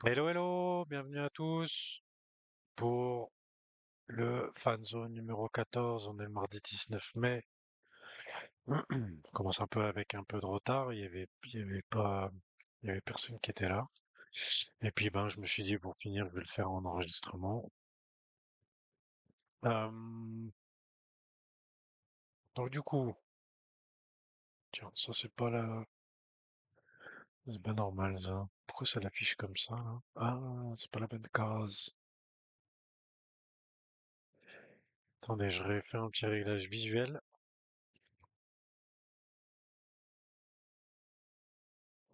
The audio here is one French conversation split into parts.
Hello, hello, bienvenue à tous pour le Fanzone numéro 14. On est le mardi 19 mai. On commence un peu avec un peu de retard. Il y avait personne qui était là. Et puis, ben, je me suis dit, pour finir, je vais le faire en enregistrement. Euh, donc, du coup, tiens, ça, c'est pas normal, ça. Pourquoi ça l'affiche comme ça, là? Ah, c'est pas la bonne case. Attendez, je refais un petit réglage visuel.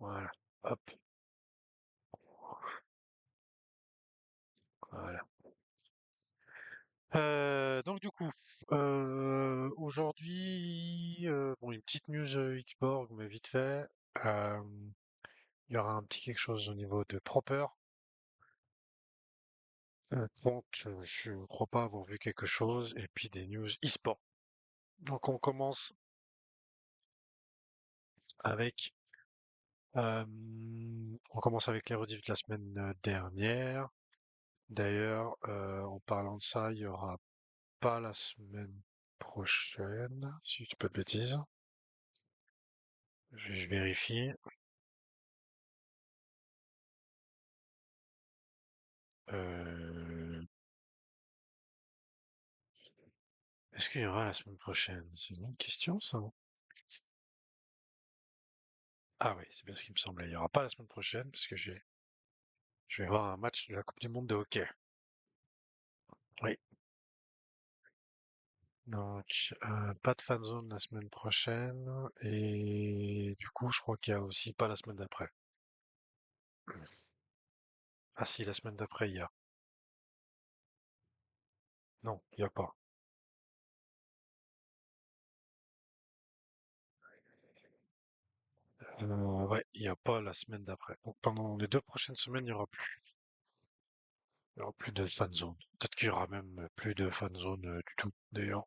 Voilà. Hop. Voilà. Donc du coup, aujourd'hui, bon, une petite news Xborg, mais vite fait. Euh, il y aura un petit quelque chose au niveau de Proper. Bon, je crois pas avoir vu quelque chose, et puis des news e-sport. Donc avec, euh, on commence avec les rediffs de la semaine dernière. D'ailleurs, en parlant de ça, il y aura pas la semaine prochaine, si je dis pas de bêtises. Je vérifie. Euh, Est-ce qu'il y aura la semaine prochaine? C'est une bonne question, ça. Ah oui, c'est bien ce qui me semblait. Il n'y aura pas la semaine prochaine parce que je vais voir un match de la Coupe du Monde de hockey. Oui. Donc, pas de fanzone la semaine prochaine. Et du coup, je crois qu'il y a aussi pas la semaine d'après. Ah si, la semaine d'après, il y a. Non, il n'y a pas. Ouais, il n'y a pas la semaine d'après. Donc pendant les 2 prochaines semaines, il y aura plus de fanzone. Peut-être qu'il y aura même plus de fanzone du tout, d'ailleurs.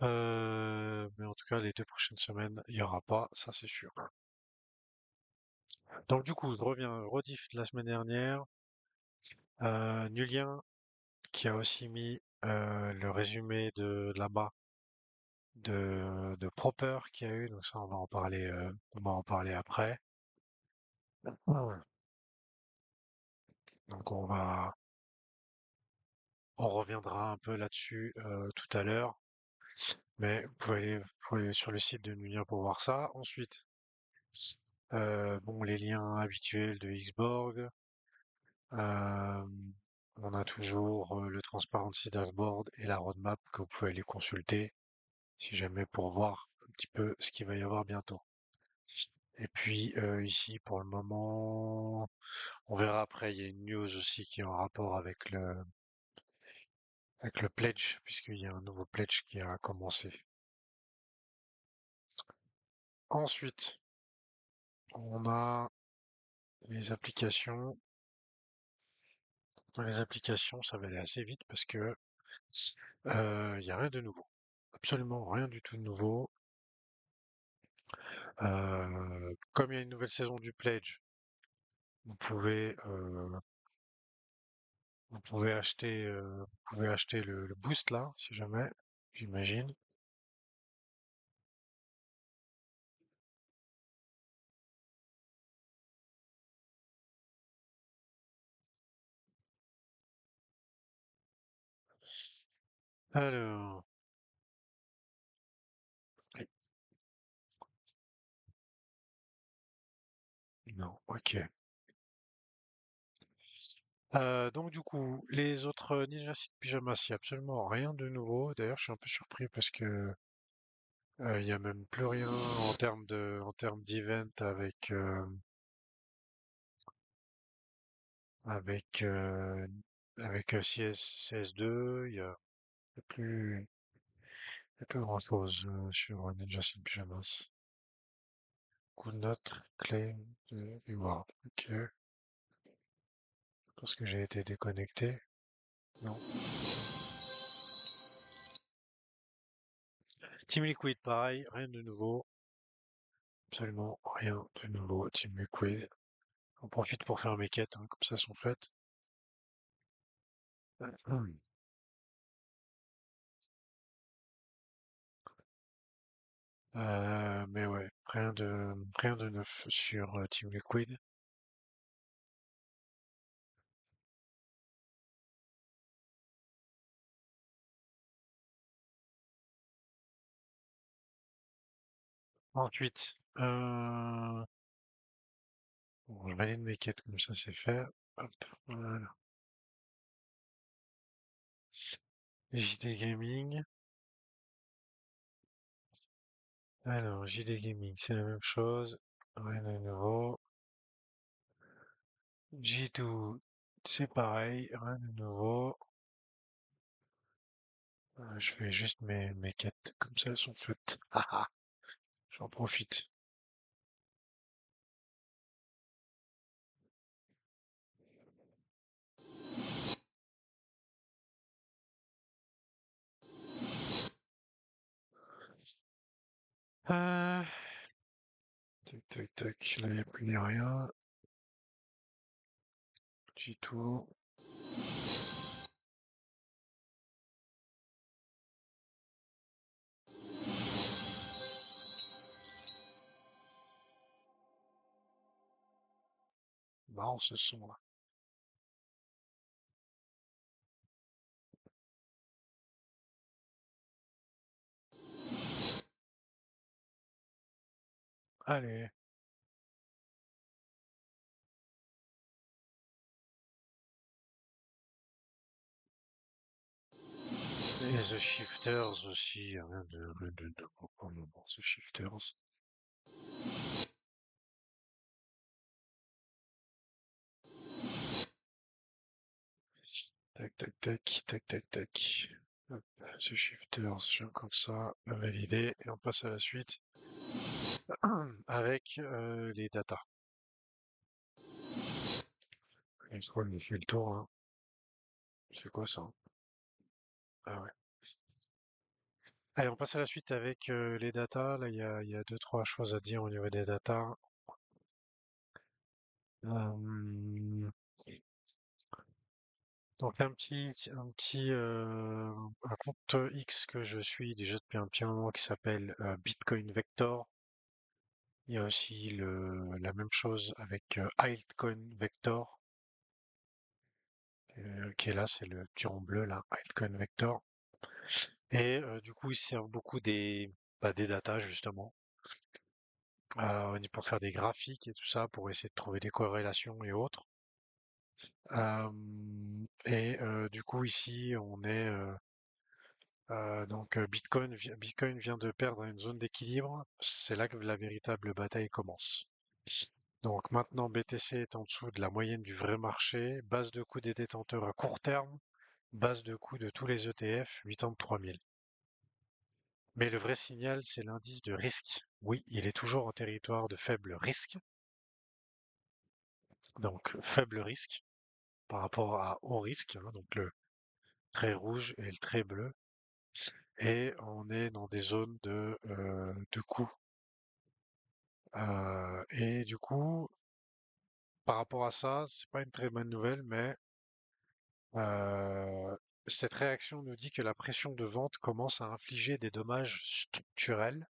Mais en tout cas, les 2 prochaines semaines, il n'y aura pas, ça c'est sûr. Donc du coup, je reviens, rediff de la semaine dernière. Nulien qui a aussi mis le résumé de l'AMA de Proper qu'il y a eu, donc ça on va en parler après. Ouais. Donc on reviendra un peu là-dessus tout à l'heure, mais vous pouvez aller sur le site de Nulien pour voir ça. Ensuite, bon, les liens habituels de Xborg. Euh, on a toujours le Transparency Dashboard et la roadmap que vous pouvez aller consulter si jamais pour voir un petit peu ce qu'il va y avoir bientôt. Et puis ici pour le moment, on verra après, il y a une news aussi qui est en rapport avec le pledge, puisqu'il y a un nouveau pledge qui a commencé. Ensuite, on a les applications. Dans les applications, ça va aller assez vite parce que il y a rien de nouveau. Absolument rien du tout de nouveau. Comme il y a une nouvelle saison du Pledge, vous pouvez, euh, vous pouvez acheter le boost là, si jamais, j'imagine. Alors, oui, non, ok. Donc du coup, les autres Ninja Seed Pyjamas, il n'y a absolument rien de nouveau. D'ailleurs, je suis un peu surpris parce que il n'y a même plus rien en termes d'event avec avec CS2. Il y a plus Il y a plus grand-chose sur Ninja Sin Pyjamas. Coup de note, clé de mémoire. Ok. Parce que j'ai été déconnecté. Non. Team Liquid, pareil, rien de nouveau. Absolument rien de nouveau. Team Liquid. J'en profite pour faire mes quêtes, hein, comme ça elles sont faites. Mais ouais, rien de neuf sur Team Liquid. Ensuite, bon, je valide mes quêtes comme ça c'est fait. Hop, voilà. JD Gaming. Alors, JD Gaming, c'est la même chose. Rien de nouveau. G2, c'est pareil, rien de nouveau. Je fais juste mes quêtes, comme ça elles sont faites. Haha, j'en profite. Euh, tac, tac, tac, là, il n'y a plus ni rien. G2. Marrant ce son là. Allez, et The Shifters aussi, rien de beau pour le moment, The Shifters. Tac, tac, tac, tac, tac, tac. Hop, The Shifters, j'ai encore ça à valider, et on passe à la suite avec les datas. Je crois qu'il fait le tour, hein. C'est quoi ça? Ah ouais. Allez, on passe à la suite avec les datas. Là, il y a deux, trois choses à dire au niveau des datas. Euh, donc, un compte X que je suis déjà depuis un petit moment qui s'appelle Bitcoin Vector. Il y a aussi la même chose avec Altcoin Vector, qui est là, c'est le petit rond bleu là, Altcoin Vector. Et du coup, il sert beaucoup des datas justement. Pour faire des graphiques et tout ça, pour essayer de trouver des corrélations et autres. Du coup, ici, on est Bitcoin vient de perdre une zone d'équilibre. C'est là que la véritable bataille commence. Donc maintenant, BTC est en dessous de la moyenne du vrai marché, base de coût des détenteurs à court terme, base de coût de tous les ETF, 83 000. Mais le vrai signal, c'est l'indice de risque. Oui, il est toujours en territoire de faible risque, donc faible risque par rapport à haut risque, hein, donc le trait rouge et le trait bleu. Et on est dans des zones de coût. Et du coup, par rapport à ça, c'est pas une très bonne nouvelle, mais euh, cette réaction nous dit que la pression de vente commence à infliger des dommages structurels.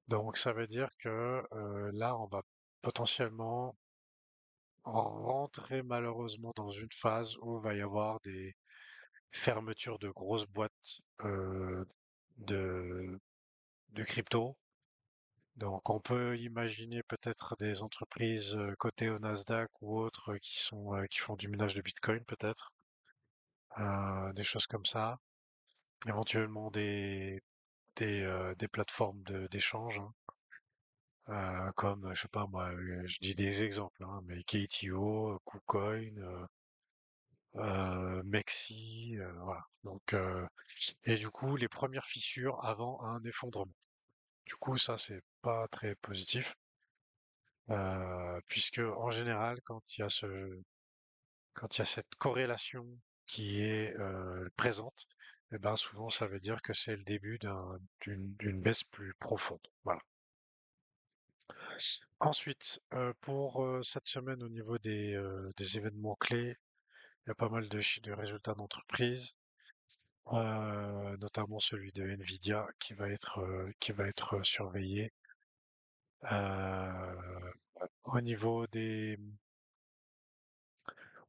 Donc ça veut dire que là, on va potentiellement rentrer malheureusement dans une phase où il va y avoir des fermetures de grosses boîtes de, de crypto. Donc, on peut imaginer peut-être des entreprises cotées au Nasdaq ou autres qui font du minage de Bitcoin, peut-être, des choses comme ça. Éventuellement des plateformes d'échange, hein, comme, je sais pas moi, je dis des exemples, hein, mais KTO, KuCoin, Mexi, voilà. Donc, et du coup, les premières fissures avant un effondrement. Du coup, ça, c'est pas très positif. Puisque en général, quand il y a cette corrélation qui est présente, eh ben souvent ça veut dire que c'est le début d'une baisse plus profonde. Voilà. Ensuite, pour cette semaine au niveau des événements clés, il y a pas mal de résultats d'entreprise, notamment celui de Nvidia qui va être surveillé. Au niveau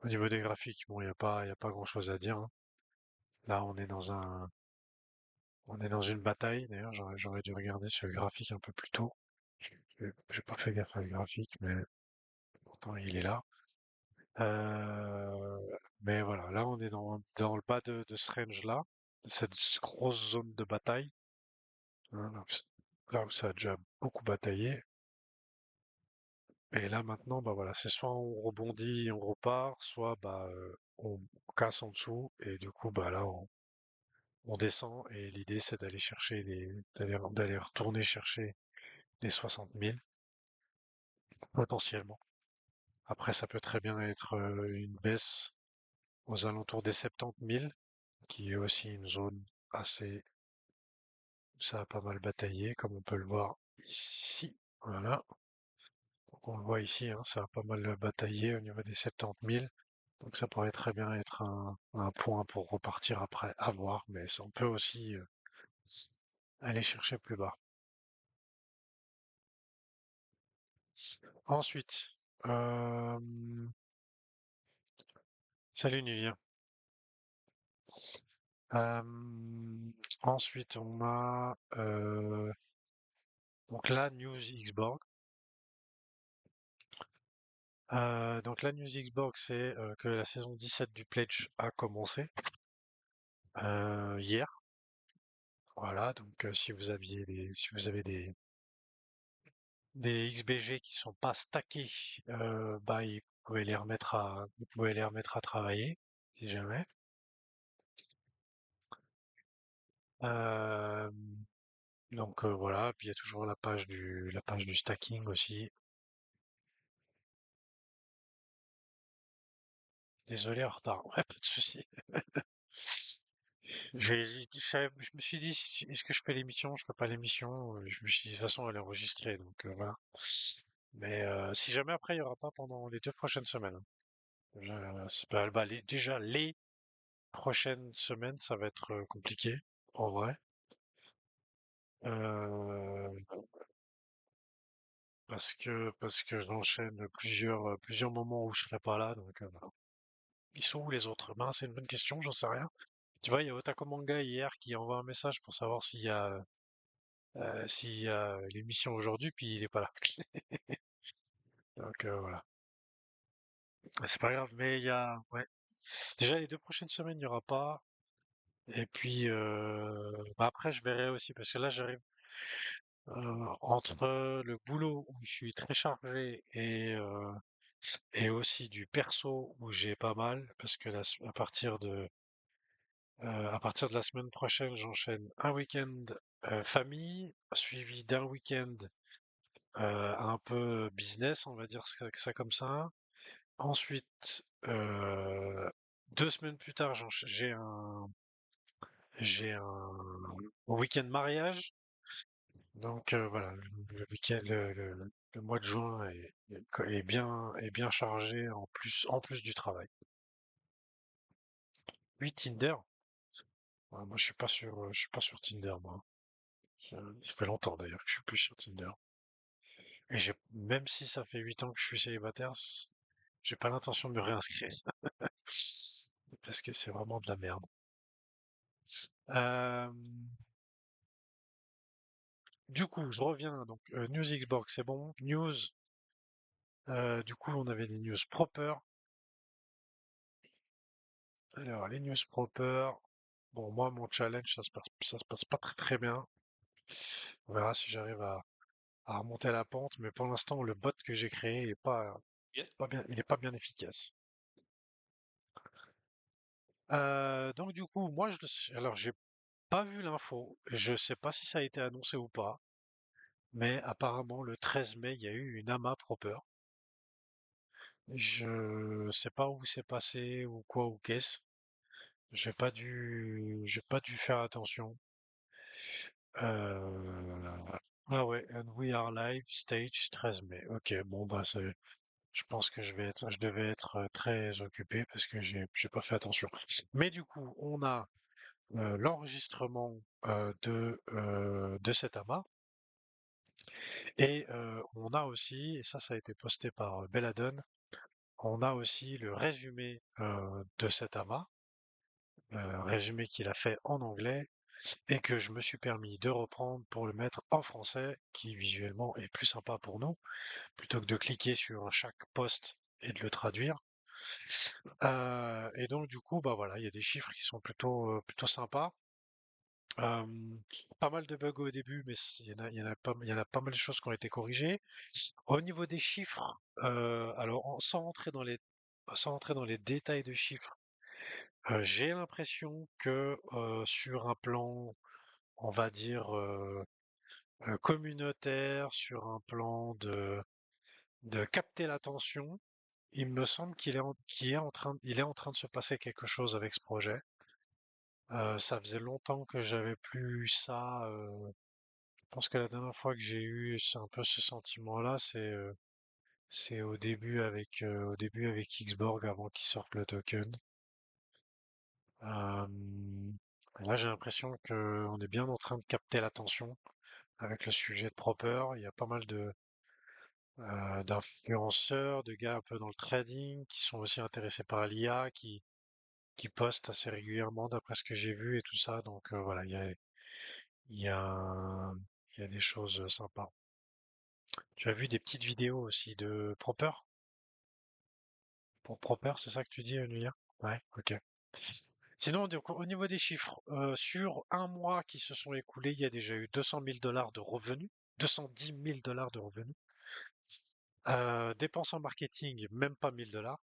au niveau des graphiques, bon, il y a pas grand-chose à dire, hein. Là, on est dans une bataille. D'ailleurs, j'aurais dû regarder ce graphique un peu plus tôt. J'ai pas fait gaffe à ce graphique, mais pourtant il est là. Euh, mais voilà, là, on est dans le bas de ce range-là, de cette grosse zone de bataille, hein, là où ça a déjà beaucoup bataillé. Et là, maintenant, bah voilà, c'est soit on rebondit et on repart, soit on casse en dessous, et du coup, bah là, on descend, et l'idée, c'est d'aller chercher d'aller retourner chercher les 60 000 potentiellement. Après, ça peut très bien être une baisse aux alentours des 70 000, qui est aussi une zone assez, où ça a pas mal bataillé, comme on peut le voir ici. Voilà. Donc on le voit ici, hein, ça a pas mal bataillé au niveau des 70 000. Donc ça pourrait très bien être un point pour repartir après, à voir, mais ça, on peut aussi aller chercher plus bas. Ensuite, euh, salut Nivien. Euh, ensuite, on a donc la news Xborg. Donc la news Xborg, c'est que la saison 17 du Pledge a commencé hier. Voilà, donc si vous avez des XBG qui sont pas stackés, vous pouvez les remettre à travailler, si jamais. Euh, voilà, puis il y a toujours la page du stacking aussi. Désolé en retard, ouais, pas de souci. Je me suis dit, est-ce que je fais l'émission? Je fais pas l'émission. Je me suis dit, de toute façon, elle est enregistrée, donc voilà. Mais si jamais après, il y aura pas pendant les 2 prochaines semaines, hein. Déjà, les prochaines semaines, ça va être compliqué, en vrai. Euh, parce que j'enchaîne plusieurs moments où je serai pas là, donc voilà. Ils sont où les autres? Ben, c'est une bonne question, j'en sais rien. Tu vois, il y a Otako Manga hier qui envoie un message pour savoir s'il y a l'émission aujourd'hui, puis il est pas là. Donc voilà. C'est pas grave, mais ouais. Déjà les 2 prochaines semaines, il n'y aura pas. Et puis après, je verrai aussi parce que là, j'arrive entre le boulot où je suis très chargé et aussi du perso où j'ai pas mal parce que à partir de la semaine prochaine, j'enchaîne un week-end famille suivi d'un week-end un peu business, on va dire ça comme ça. Ensuite, 2 semaines plus tard, j'ai un week-end mariage. Donc voilà, le week-end, le mois de juin est bien chargé en plus du travail. Oui, Tinder. Ouais, moi, je suis pas sur Tinder, moi. Ça fait longtemps d'ailleurs que je suis plus sur Tinder. Et même si ça fait 8 ans que je suis célibataire, j'ai pas l'intention de me réinscrire. Parce que c'est vraiment de la merde. Euh, du coup, je reviens. Donc, News Xbox, c'est bon. News, du coup, on avait les news proper. Alors, les news proper. Bon, moi, mon challenge, ça se passe pas très très bien. On verra si j'arrive à remonter la pente, mais pour l'instant, le bot que j'ai créé pas bien, il est pas bien efficace. Donc, du coup, moi, alors, j'ai pas vu l'info. Je sais pas si ça a été annoncé ou pas, mais apparemment, le 13 mai, il y a eu une AMA proper. Je sais pas où c'est passé ou quoi ou qu'est-ce. J'ai pas dû faire attention. Euh, Ah ouais, and we are live, stage 13 mai. Ok, bon bah je pense que je devais être très occupé parce que j'ai pas fait attention. Mais du coup, on a l'enregistrement de cet amas et on a aussi, et ça a été posté par Belladone, on a aussi le résumé de cet amas, résumé qu'il a fait en anglais et que je me suis permis de reprendre pour le mettre en français, qui visuellement est plus sympa pour nous, plutôt que de cliquer sur chaque poste et de le traduire. Et donc du coup, bah voilà, il y a des chiffres qui sont plutôt sympas. Euh, Pas mal de bugs au début, mais il y en a pas mal de choses qui ont été corrigées. Au niveau des chiffres, sans entrer dans les détails de chiffres, j'ai l'impression que sur un plan, on va dire communautaire, sur un plan de capter l'attention, il me semble il est en train de se passer quelque chose avec ce projet. Ça faisait longtemps que j'avais plus eu ça. Je pense que la dernière fois que j'ai eu c'est un peu ce sentiment-là, c'est au début avec Xborg avant qu'ils sortent le token. Euh, Là, j'ai l'impression que on est bien en train de capter l'attention avec le sujet de Proper. Il y a pas mal d'influenceurs, de gars un peu dans le trading qui sont aussi intéressés par l'IA, qui postent assez régulièrement d'après ce que j'ai vu et tout ça. Donc voilà, il y a, il y a des choses sympas. Tu as vu des petites vidéos aussi de Proper? Pour Proper, c'est ça que tu dis, Nuya? Ouais, ok. Sinon, donc, au niveau des chiffres, sur un mois qui se sont écoulés, il y a déjà eu 200 000 dollars de revenus, 210 000 dollars de revenus. Dépenses en marketing, même pas 1000 dollars.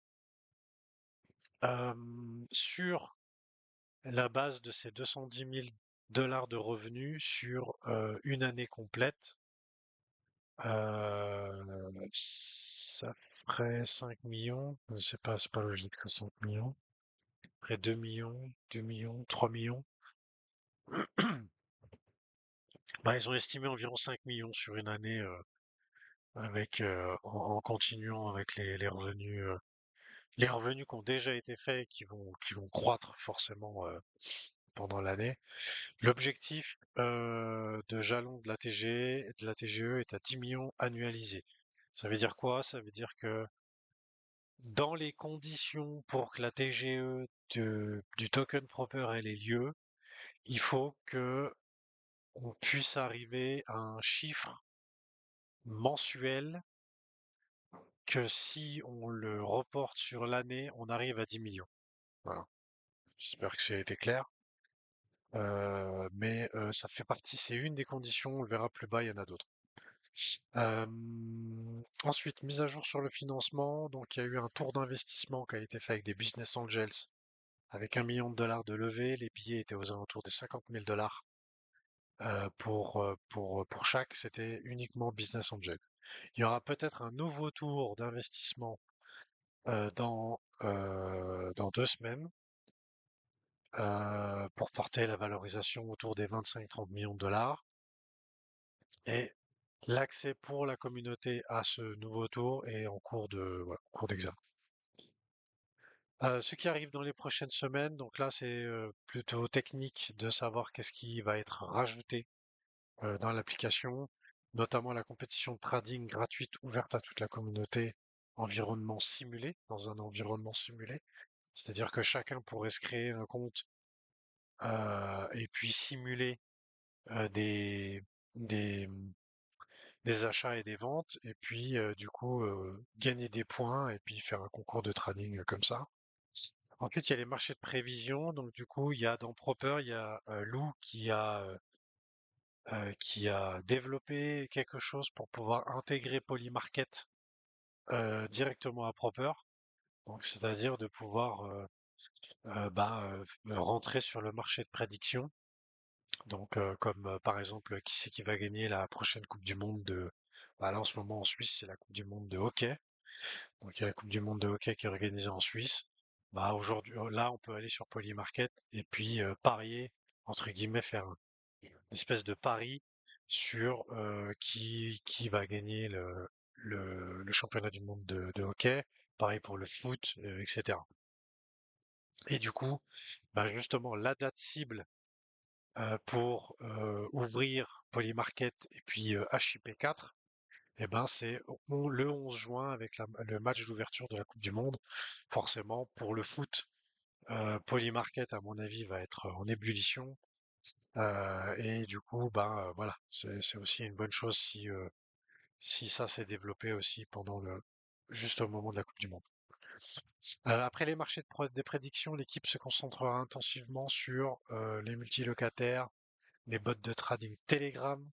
Sur la base de ces 210 000 dollars de revenus sur une année complète, ça ferait 5 millions. C'est pas logique, ça, 5 millions. Après 2 millions, 2 millions, 3 millions. Bah, ils ont estimé environ 5 millions sur une année en continuant avec les revenus qui ont déjà été faits et qui vont croître forcément pendant l'année. L'objectif de jalon de la TGE, de la TGE est à 10 millions annualisés. Ça veut dire quoi? Ça veut dire que dans les conditions pour que la TGE du token proper ait les lieux, il faut que on puisse arriver à un chiffre mensuel que si on le reporte sur l'année, on arrive à 10 millions. Voilà. J'espère que ça a été clair. Mais ça fait partie, c'est une des conditions, on le verra plus bas, il y en a d'autres. Ensuite, mise à jour sur le financement. Donc, il y a eu un tour d'investissement qui a été fait avec des business angels avec 1 million de dollars de levée. Les billets étaient aux alentours des 50 000 dollars pour chaque. C'était uniquement business angel. Il y aura peut-être un nouveau tour d'investissement dans 2 semaines pour porter la valorisation autour des 25-30 millions de dollars. Et l'accès pour la communauté à ce nouveau tour est en cours voilà, en cours d'examen. Ce qui arrive dans les prochaines semaines, donc là c'est plutôt technique de savoir qu'est-ce qui va être rajouté dans l'application, notamment la compétition de trading gratuite ouverte à toute la communauté, environnement simulé, dans un environnement simulé. C'est-à-dire que chacun pourrait se créer un compte et puis simuler euh, des, des, des achats et des ventes, et puis du coup gagner des points et puis faire un concours de trading comme ça. Ensuite, il y a les marchés de prévision. Donc du coup, il y a dans Proper, il y a Lou qui a développé quelque chose pour pouvoir intégrer Polymarket directement à Proper. Donc c'est-à-dire de pouvoir rentrer sur le marché de prédiction. Donc comme par exemple, qui c'est qui va gagner la prochaine Coupe du Monde bah, là en ce moment en Suisse, c'est la Coupe du Monde de hockey. Donc il y a la Coupe du Monde de hockey qui est organisée en Suisse. Bah aujourd'hui, là, on peut aller sur Polymarket et puis parier, entre guillemets, faire une espèce de pari sur qui va gagner le championnat du monde de hockey. Pareil pour le foot, etc. Et du coup, bah justement, la date cible pour ouvrir Polymarket et puis HIP4, eh ben c'est le 11 juin avec le match d'ouverture de la Coupe du Monde. Forcément, pour le foot, Polymarket, à mon avis, va être en ébullition. Et du coup, ben voilà, c'est aussi une bonne chose si ça s'est développé aussi pendant juste au moment de la Coupe du Monde. Après les marchés des prédictions, l'équipe se concentrera intensivement sur les multilocataires, les bots de trading Telegram,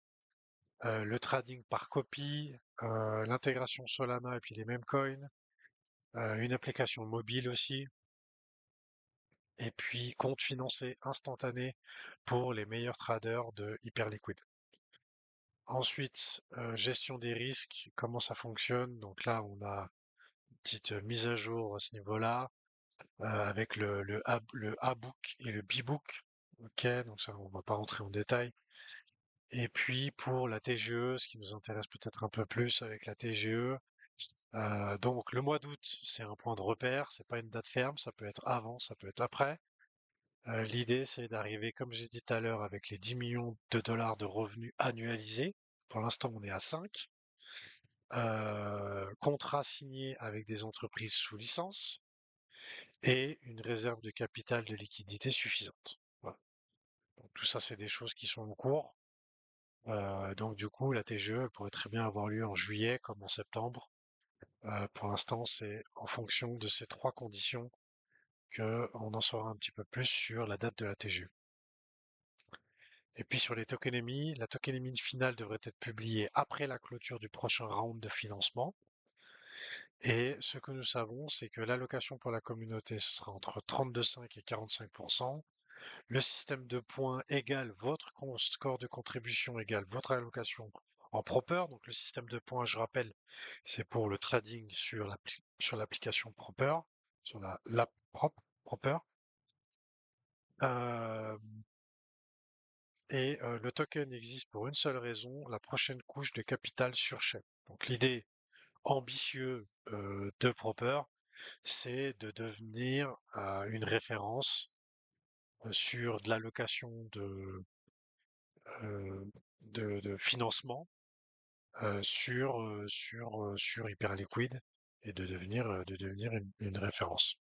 le trading par copie, l'intégration Solana et puis les mêmes coins, une application mobile aussi, et puis compte financé instantané pour les meilleurs traders de Hyperliquid. Ensuite, gestion des risques, comment ça fonctionne. Donc là, on a une petite mise à jour à ce niveau-là, avec le A-book et le B-book. Ok, donc ça, on va pas rentrer en détail. Et puis pour la TGE, ce qui nous intéresse peut-être un peu plus avec la TGE, donc le mois d'août, c'est un point de repère, c'est pas une date ferme, ça peut être avant, ça peut être après. L'idée, c'est d'arriver, comme j'ai dit tout à l'heure, avec les 10 millions de dollars de revenus annualisés. Pour l'instant, on est à 5. Contrat signé avec des entreprises sous licence et une réserve de capital de liquidité suffisante. Voilà. Donc, tout ça, c'est des choses qui sont en cours. Donc du coup, la TGE elle pourrait très bien avoir lieu en juillet comme en septembre. Pour l'instant, c'est en fonction de ces trois conditions que on en saura un petit peu plus sur la date de la TGE. Et puis sur les tokenémies, la tokenémie finale devrait être publiée après la clôture du prochain round de financement. Et ce que nous savons, c'est que l'allocation pour la communauté, ce sera entre 32,5 et 45%. Le système de points égale votre score de contribution égale votre allocation en Proper. Donc le système de points, je rappelle, c'est pour le trading sur l'application Proper, sur l'app Proper. Euh, le token existe pour une seule raison, la prochaine couche de capital sur chaîne. Donc l'idée ambitieuse de Proper, c'est de devenir une référence sur de l'allocation euh, de financement sur Hyperliquid et de devenir une référence.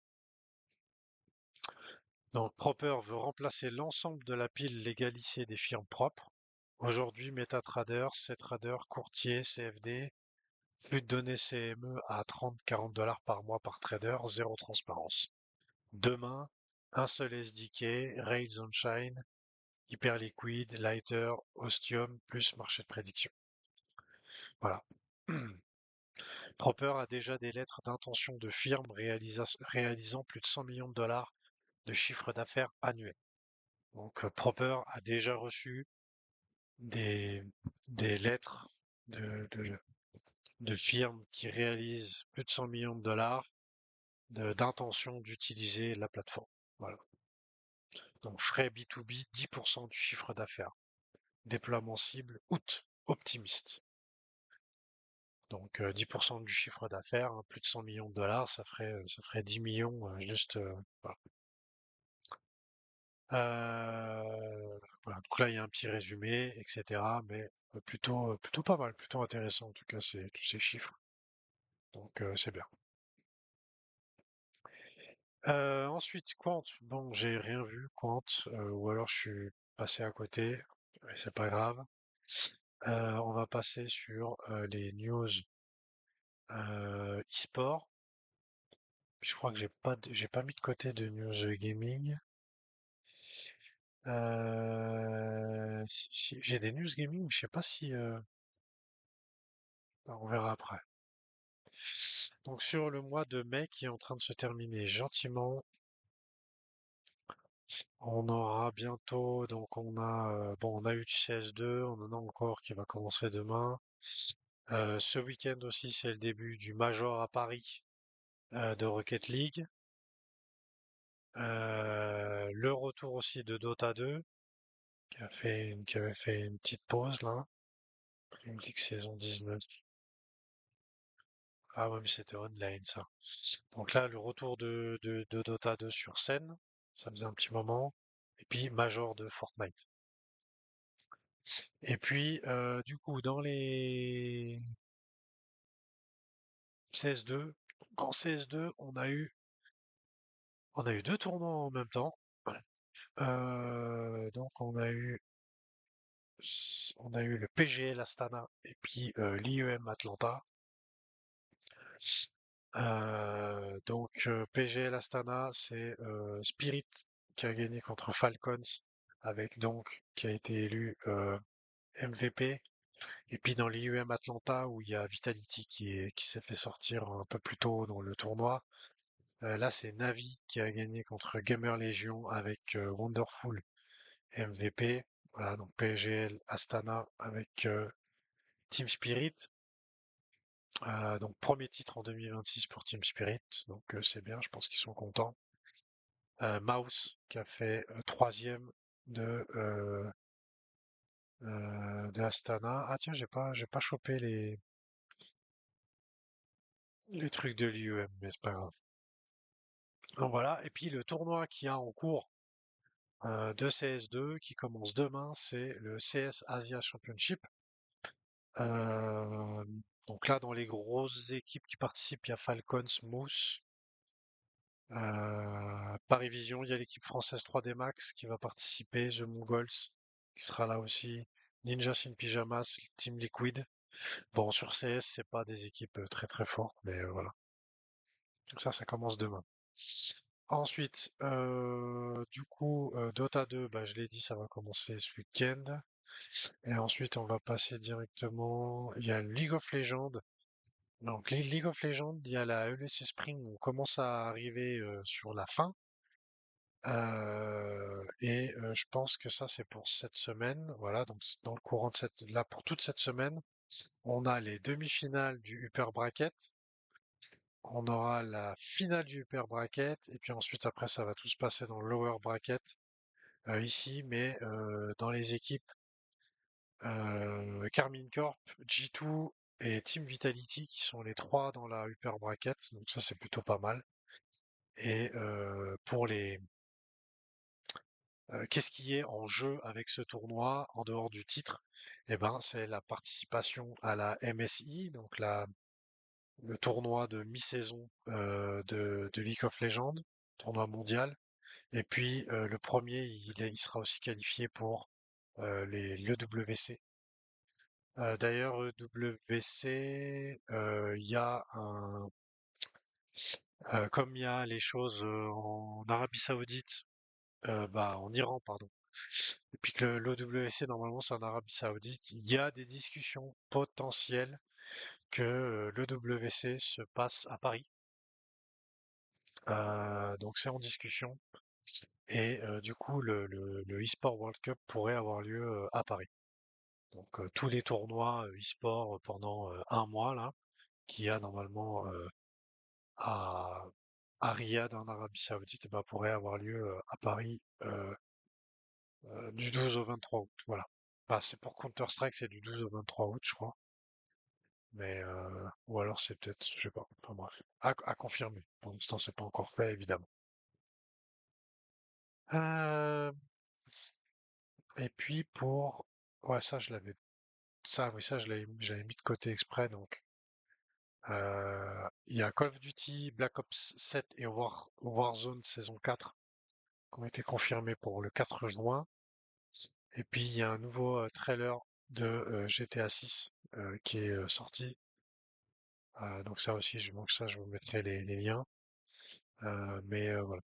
Donc Proper veut remplacer l'ensemble de la pile légalisée des firmes propres. Aujourd'hui, MetaTrader, CTrader, Courtier, CFD, flux de données CME à 30-40 dollars par mois par trader, zéro transparence. Demain, un seul SDK, Rails on Shine, Hyperliquid, Lighter, Ostium, plus marché de prédiction. Voilà. Proper a déjà des lettres d'intention de firmes réalisant plus de 100 millions de dollars de chiffre d'affaires annuel. Donc Proper a déjà reçu des, des lettres de, de, de firmes qui réalisent plus de 100 millions de dollars d'intention d'utiliser la plateforme. Voilà. Donc frais B2B, 10% du chiffre d'affaires. Déploiement cible, août, optimiste. Donc 10% du chiffre d'affaires, hein, plus de 100 millions de dollars, ça ferait 10 millions juste. Voilà. Voilà. Donc là, il y a un petit résumé, etc. Mais plutôt pas mal, plutôt intéressant en tout cas, tous ces chiffres. Donc c'est bien. Ensuite, Quant. Bon, j'ai rien vu, Quant, ou alors je suis passé à côté, mais c'est pas grave. On va passer sur les news e-sport. Puis je crois que j'ai pas mis de côté de news gaming. J'ai des news gaming, mais je sais pas si. On verra après. Donc sur le mois de mai qui est en train de se terminer gentiment, on aura bientôt. Donc on a eu du CS2, on en a encore qui va commencer demain. Ce week-end aussi, c'est le début du Major à Paris de Rocket League. Le retour aussi de Dota 2, qui avait fait une petite pause là. Dream League saison 19. Ah ouais, mais c'était online ça. Donc là, le retour de Dota 2 sur scène, ça faisait un petit moment. Et puis Major de Fortnite. Et puis, du coup, dans les CS2, en CS2, on a eu deux tournois en même temps. Donc on a eu le PGL Astana et puis l'IEM Atlanta. PGL Astana, c'est Spirit qui a gagné contre Falcons avec donc qui a été élu MVP. Et puis dans l'IEM Atlanta où il y a Vitality qui s'est fait sortir un peu plus tôt dans le tournoi. Là, c'est Navi qui a gagné contre Gamer Legion avec Wonderful MVP. Voilà, donc PGL Astana avec Team Spirit. Donc premier titre en 2026 pour Team Spirit, donc c'est bien, je pense qu'ils sont contents. Mouse qui a fait troisième de, de Astana. Ah tiens, j'ai pas chopé les trucs de l'IEM, mais c'est pas grave. Donc voilà, et puis le tournoi qui a en cours de CS2 qui commence demain, c'est le CS Asia Championship. Euh, donc là, dans les grosses équipes qui participent, il y a Falcons, Moose, Paris Vision, il y a l'équipe française 3D Max qui va participer, The Mongols qui sera là aussi, Ninjas in Pyjamas, Team Liquid. Bon, sur CS, c'est pas des équipes très très fortes, mais voilà. Donc ça commence demain. Ensuite, du coup, Dota 2, bah, je l'ai dit, ça va commencer ce week-end. Et ensuite, on va passer directement. Il y a League of Legends. Donc, League of Legends, il y a la LEC Spring, on commence à arriver sur la fin. Je pense que ça, c'est pour cette semaine. Voilà, donc dans le courant de là, pour toute cette semaine, on a les demi-finales du Upper Bracket. On aura la finale du Upper Bracket. Et puis ensuite, après, ça va tout se passer dans le Lower Bracket ici, mais dans les équipes Carmine Corp, G2 et Team Vitality qui sont les trois dans la Upper Bracket. Donc ça, c'est plutôt pas mal. Et pour les qu'est-ce qui est en jeu avec ce tournoi en dehors du titre? Eh ben, c'est la participation à la MSI, donc le tournoi de mi-saison de League of Legends, tournoi mondial. Et puis le premier, il sera aussi qualifié pour l'EWC. D'ailleurs, EWC, il y a comme il y a les choses en Arabie Saoudite, bah en Iran, pardon. Et puis que l'OWC, normalement, c'est en Arabie Saoudite. Il y a des discussions potentielles que l'OWC se passe à Paris. Donc c'est en discussion. Et du coup, le eSport World Cup pourrait avoir lieu à Paris. Donc tous les tournois e-sport pendant un mois là, qu'il y a normalement à, à Riyad en Arabie Saoudite, eh ben, pourrait avoir lieu à Paris du 12 au 23 août. Voilà. Bah, c'est pour Counter-Strike, c'est du 12 au 23 août, je crois. Mais ou alors c'est peut-être, je sais pas. Enfin bref, à confirmer. Pour l'instant, c'est pas encore fait, évidemment. Euh, et puis ouais, ça je l'avais, ça oui, ça j'avais mis de côté exprès. Donc, il y a Call of Duty, Black Ops 7 et Warzone saison 4 qui ont été confirmés pour le 4 juin. Et puis il y a un nouveau trailer de GTA 6 qui est sorti. Donc ça aussi, je vous mettrai les liens. Mais voilà.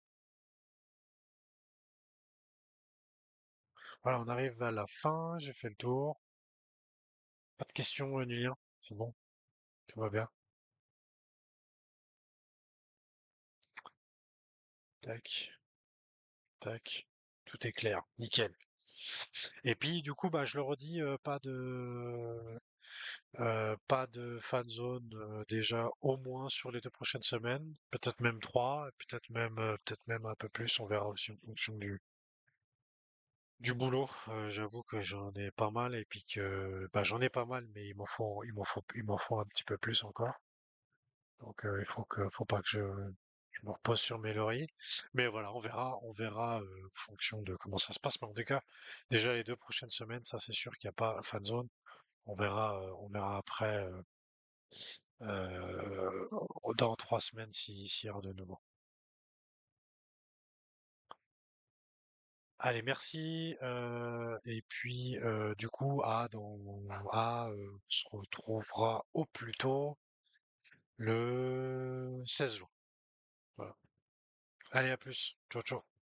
Voilà, on arrive à la fin, j'ai fait le tour. Pas de questions, Nulien? C'est bon, tout va bien. Tac, tac, tout est clair, nickel. Et puis du coup, bah je le redis, pas de fan zone déjà au moins sur les 2 prochaines semaines, peut-être même trois, peut-être même un peu plus, on verra aussi en fonction Du boulot, j'avoue que j'en ai pas mal et puis que bah j'en ai pas mal mais il m'en faut un petit peu plus encore. Donc il faut pas que je me repose sur mes lauriers. Mais voilà, on verra en fonction de comment ça se passe. Mais en tout cas, déjà les 2 prochaines semaines, ça c'est sûr qu'il n'y a pas fan zone. On verra après euh, dans 3 semaines s'il y aura de nouveau. Allez, merci. Et puis du coup, on se retrouvera au plus tôt le 16 juin. Voilà. Allez, à plus. Ciao, ciao.